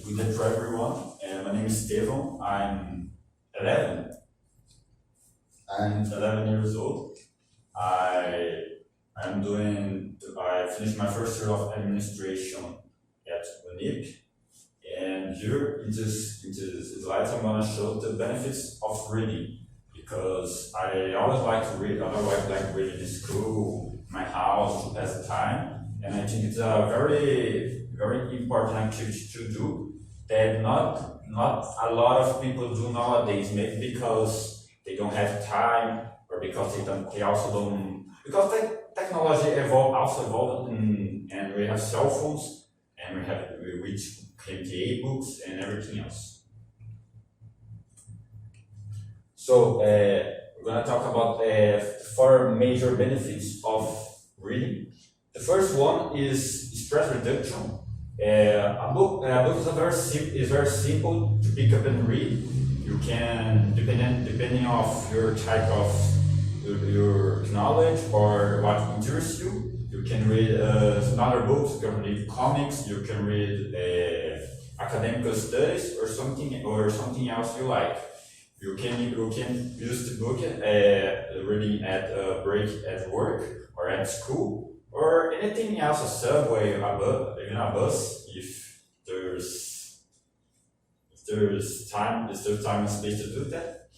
Good day to everyone. My name is Estevão. I'm 11. I'm 11 years old. I finished my first year of administration at UNIP. And here in this slides, I'm going to show the benefits of reading. Because I always like to read. I always like reading in school, my house, to pass the time. And I think it's a very, very important activity to do that not a lot of people do nowadays. Maybe because they don't have time, or because they also don't. Because technology also evolved, and we have cell phones, and we read plenty e-books and everything else. So we're going to talk about 4 major benefits of reading. The first one is stress reduction. A book is very simple to pick up and read. You can, depending on your type of your knowledge or what interests you, you can read other books. You can read comics. You can read academic studies or something else you like. You can use the book reading at a break at work or at school or anything else, a subway, even a bus, if there's time and space to do that.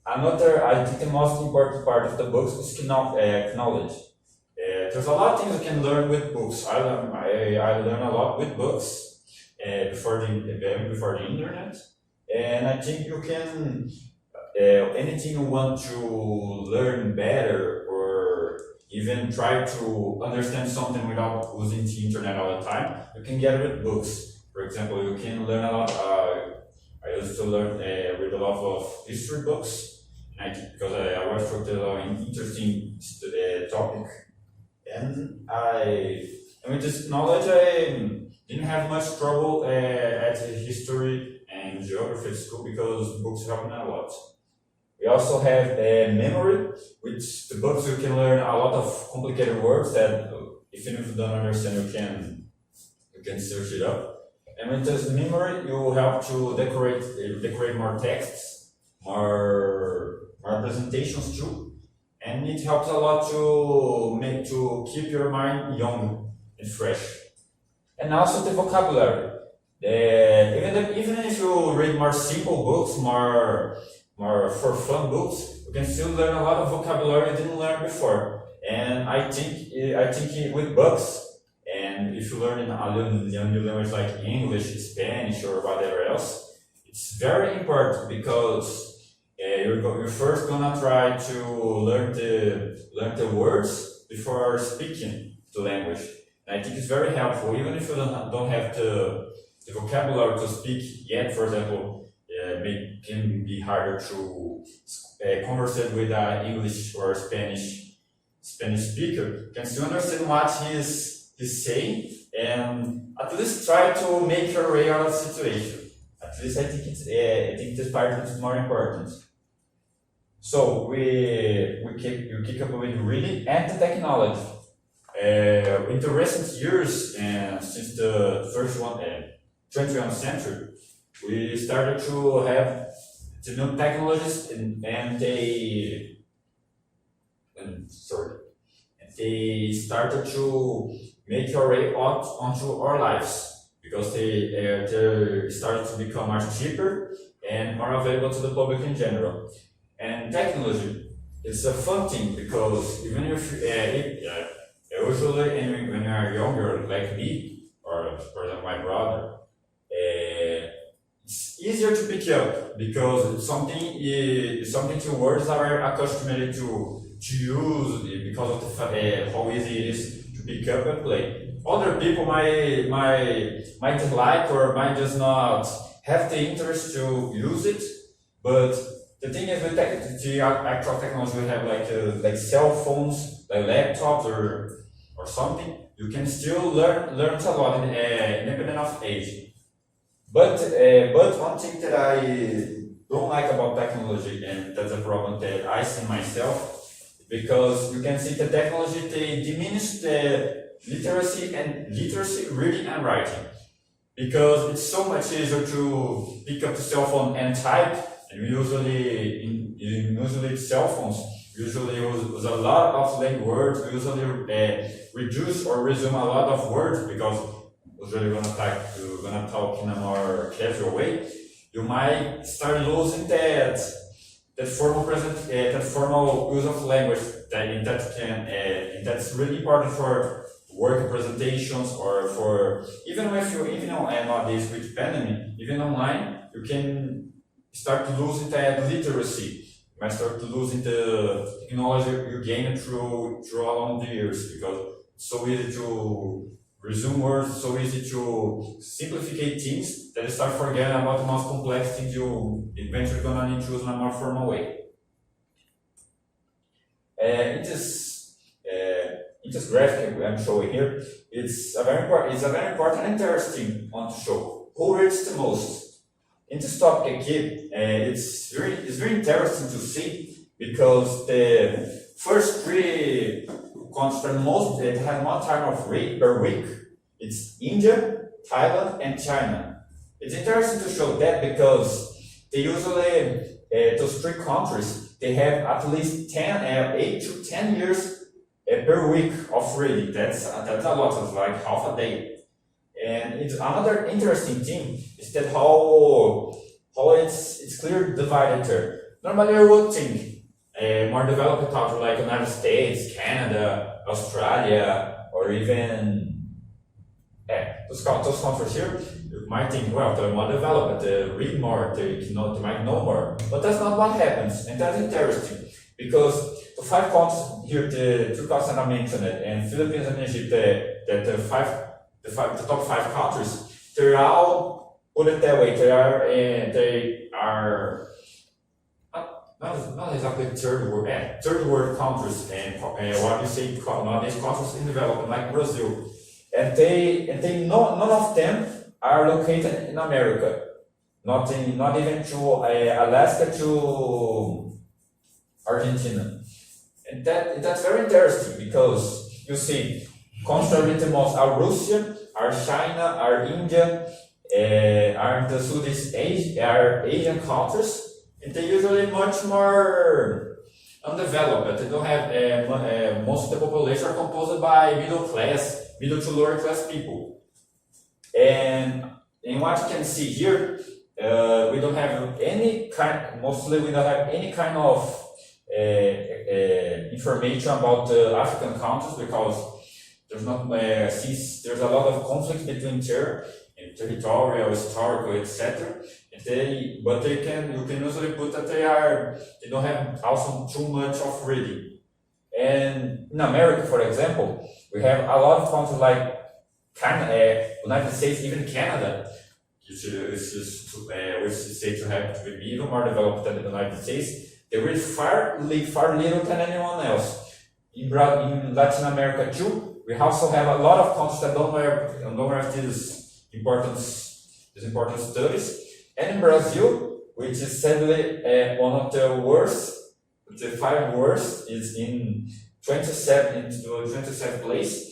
Another, I think the most important part of the books is knowledge. There's a lot of things you can learn with books. I learn a lot with books before the internet. And I think you can, anything you want to learn better or even try to understand something without using the internet all the time, you can get it with books. For example, you can learn a lot. I used to read a lot of history books, because I was thought it an interesting topic. And with this knowledge, I didn't have much trouble at history and geography at school because books help me a lot. We also have memory, which the books you can learn a lot of complicated words that even if you don't understand, you can search it up. And with this memory, you help to decorate more texts, more presentations too, and it helps a lot to keep your mind young and fresh. And also the vocabulary. Even if you read more simple books, more for fun books, you can still learn a lot of vocabulary you didn't learn before. And I think with books, and if you learn in a new language like English, Spanish, or whatever else, it's very important because you're first gonna try to learn the words before speaking the language. And I think it's very helpful, even if you don't have the vocabulary to speak yet. For example, it can be harder to converse with an English or Spanish speaker. You can still understand what he's saying, and at least try to make your way out of the situation. At least I think this part is more important. So you keep up with reading and the technology. In the recent years, since the first 21st century, we started to have the new technologies, and they started to make their way out onto our lives because they started to become much cheaper and more available to the public in general. And technology is a fun thing because even if usually when you are younger like me, or for example my brother, it's easier to pick up because it's something to words that are accustomed to use because of how easy it is to pick up and play. Other people might dislike or might just not have the interest to use it, but the thing is with the actual technology we have like cell phones, like laptops or something, you can still learn a lot independent of age. But one thing that I don't like about technology, and that's a problem that I see myself, because you can see the technology, they diminish the literacy, reading and writing. because it's so much easier to pick up the cell phone and type. And we usually cell phones usually use a lot of slang words. We usually reduce or resume a lot of words because usually we're gonna talk in a more casual way. You might start losing that formal use of language that's really important for work presentations, or for even nowadays with pandemic, even online, you can start losing that literacy. You might start losing the technology you gained through along the years, because it's so easy to resume words, so easy to simplify things that you start forgetting about the most complex things you eventually gonna need to use in a more formal way. In this graphic I'm showing here, it's a very important and interesting one to show. Who reads the most? In this topic here, it's very interesting to see, because the first 3 countries that have more time of read per week, it's India, Thailand, and China. It's interesting to show that because they usually, those 3 countries, they have at least 8 to 10 years per week of reading. That's a lot. It's like half a day. And it's another interesting thing is that how it's clearly divided there. Normally, I would think more developed countries like United States, Canada, Australia, or even those countries here, you might think, well, they're more developed, they read more, they might know more. But that's not what happens, and that's interesting, because the 5 countries here, the 2 countries I mentioned, and Philippines and Egypt, the top 5 countries, they're all, put it that way, they are not exactly third world countries, and what you say nowadays, countries in development like Brazil, and none of them are located in America, not even to Alaska to Argentina. And that's very interesting, because you see, countries that read the most are Russia, are China, are India, are the Southeast Asia, are Asian countries, and they're usually much more undeveloped. They don't have most of the population are composed by middle to lower class people. And what you can see here, we don't have any kind of information about the African countries, because there's not since there's a lot of conflict between territorial, historical, etc. You can usually put that they don't have also too much of reading. And in America, for example, we have a lot of countries like United States, even Canada, which is said to have to be even more developed than the United States. They read far little than anyone else. In Latin America too, we also have a lot of countries that don't have these important studies. And in Brazil, which is sadly one of the worst, the 5 worst, is in 27th place.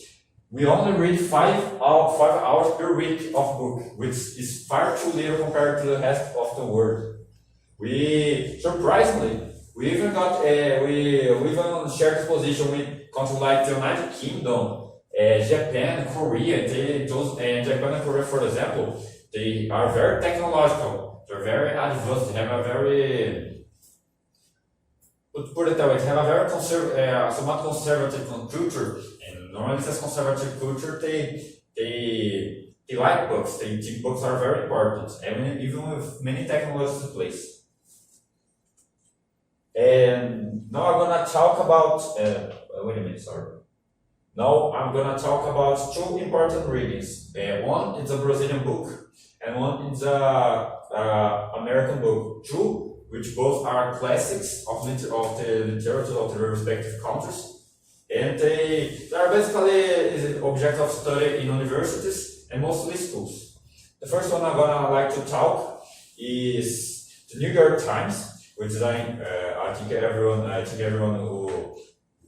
We only read 5 hours per week of book, which is far too little compared to the rest of the world. Surprisingly, we even shared this position with countries like the United Kingdom, Japan, Korea. Japan and Korea, for example, they are very technological. They're very advanced. They have a very, put it that way, they have a very somewhat conservative culture. And normally, this conservative culture, they like books. They think books are very important, even with many technologies in place. And now I'm gonna talk about. Wait a minute, sorry. Now I'm gonna talk about 2 important readings. One is a Brazilian book, and one is a American book. 2, which both are classics of the literature of the respective countries, and they are basically objects of study in universities and mostly schools. The first one I'm gonna like to talk is the New York Times, which I think everyone who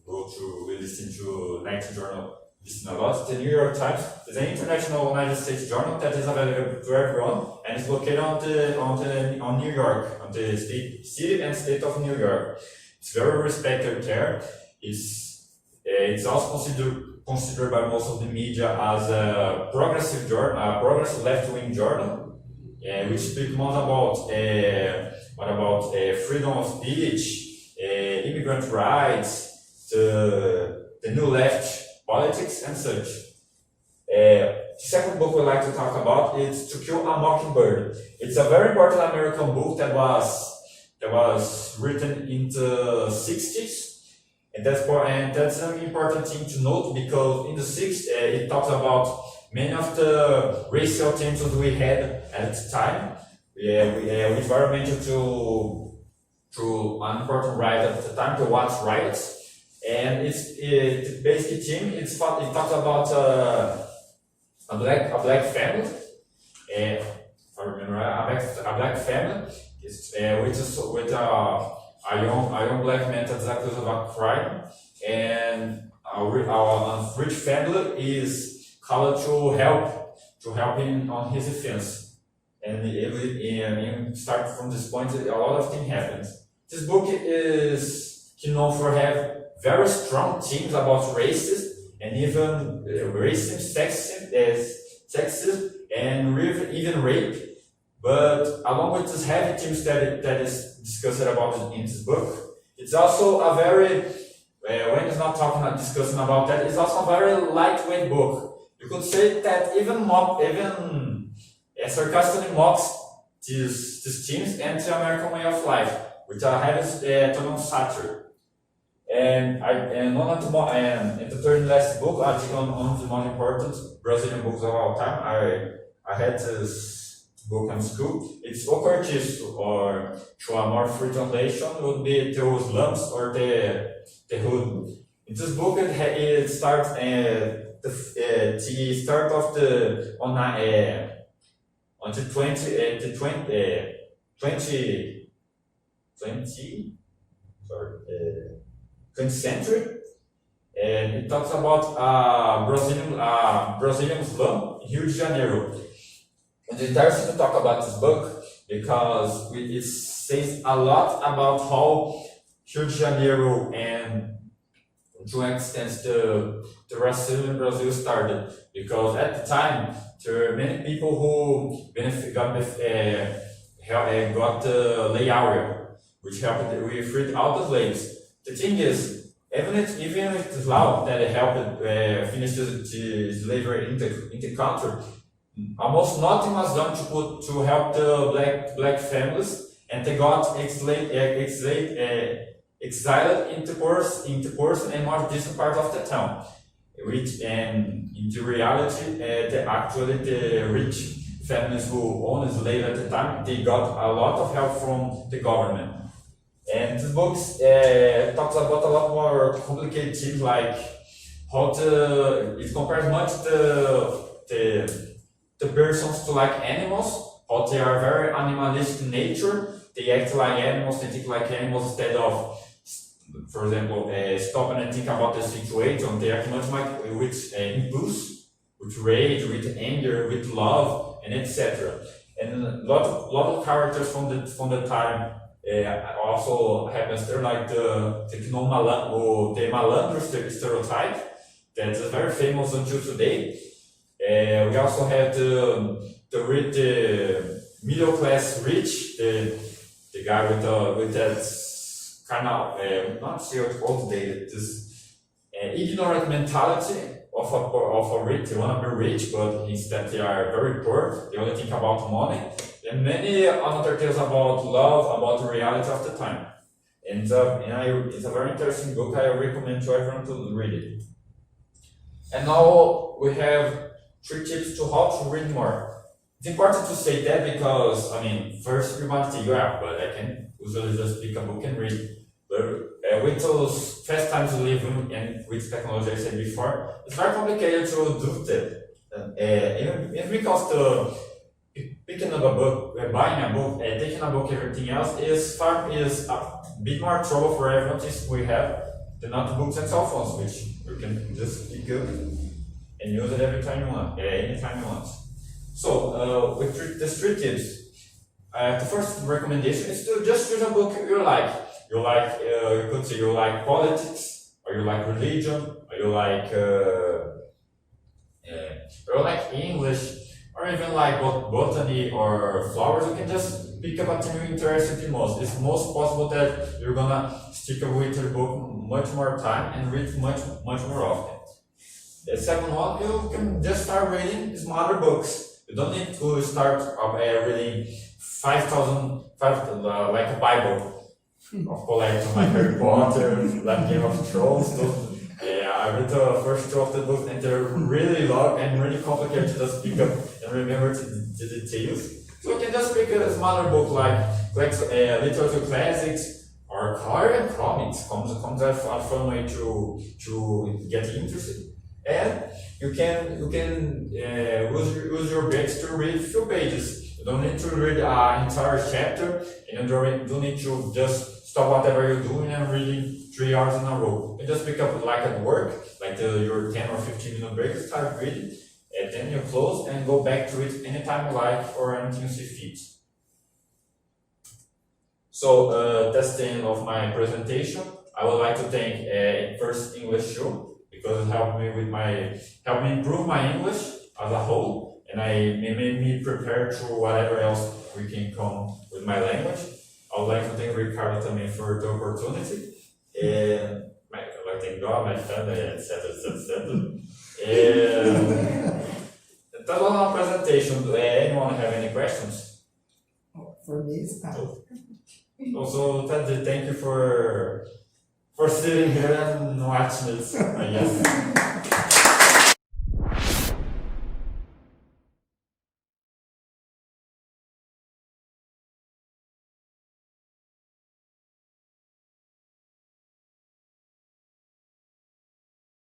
go to listen to 19 journal listen a lot. The New York Times is an international United States journal that is available to everyone and is located on New York, on the city and state of New York. It's very respected there. It's also considered by most of the media as a progressive journal, a progressive left-wing journal, which speaks more about freedom of speech, immigrant rights, the new left politics and such. The second book we'd like to talk about is To Kill a Mockingbird. It's a very important American book that was written in the 60s. And that's an important thing to note, because in the 60s it talks about many of the racial tensions we had at the time. We environmental to an important riot at the time, the Watts riots. And the basic theme, it talks about a black family, if I remember right, a black family, with a young black man that's accused of a crime, and a rich family is called to help him on his defense. And start from this point, a lot of things happen. This book is known for have very strong themes about racism and even racism, sexism, and even rape. But along with these heavy themes that is discussed about in this book, it's also a very, when it's not discussing about that, it's also a very lightweight book. You could say that even sarcastically mocks these themes and the American way of life, with a heavy tone of satire. And the third and last book, I think one of the most important Brazilian books of all time. I had this book in school. It's O Cortiço, or to a more free translation would be Teus Slums or the Hood. In this book, it starts the start of the on the 20th century, and it talks about Brazilian slum in Rio de Janeiro. And it's interesting to talk about this book because it says a lot about how Rio de Janeiro and to an extent the racism in Brazil started. Because at the time there were many people who got the lay area, which helped we freed all the slaves. The thing is, even with the law that helped finish the slavery in the country, almost nothing was done to help the black families, and they got exiled into Corso and more distant part of the town. Which, and in the reality, the rich families who owned slaves at the time, they got a lot of help from the government. And this book talks about a lot more complicated things, like how it compares much the persons to like animals, how they are very animalistic in nature. They act like animals, they think like animals instead of, for example, stopping and think about the situation. They act much like with impulse, with rage, with anger, with love, and etc. And a lot of characters from the time also happens there, like the malandro stereotype that is very famous until today. We also have the middle class rich, the guy with that kind of not so outdated, this ignorant mentality of a rich. They want to be rich, but instead they are very poor. They only think about money. And many other tales about love, about the reality of the time. And it's a very interesting book. I recommend to everyone to read it. And now we have 3 tips to how to read more. It's important to say that because, first you might think, yeah, but I can usually just pick a book and read. But with those fast times we live in and with technology I said before, it's very complicated to do that. Even because picking up a book, buying a book, taking a book, everything else is a bit more trouble for everyone since we have the notebooks and cell phones, which we can just pick up and use it every time you want, anytime you want. So with these 3 tips, the first recommendation is to just choose a book you like. You could say you like politics, or you like religion, or you like English, or even like botany or flowers. You can just pick up a thing you're interested in most. It's most possible that you're gonna stick with your book much more time and read much more often. The second one, you can just start reading smaller books. You don't need to start reading 5,000 like a Bible of collection like Harry Potter, like Game of Thrones. I read the first 2 of the book and they're really long and really complicated to just pick up and remember the details. So you can just pick a smaller book like literature classics or comics. Comes a fun way to get interested. And you can use your books to read a few pages. You don't need to read an entire chapter, and you don't need to just stop whatever you're doing and reading 3 hours in a row. You just pick up like at work, like your 10 or 15 minute break, start reading, and then you close and go back to it anytime you like or anything you see fit. So that's the end of my presentation. I would like to thank first English Show, because it helped me improve my English as a whole, and it made me prepare to whatever else we can come with my language. I would like to thank Ricardo também for the opportunity, and I like to thank God, my family, etc. That was our presentation. Anyone have any questions? For me, it's not. Also, thank you for sitting here and watching this. Yes.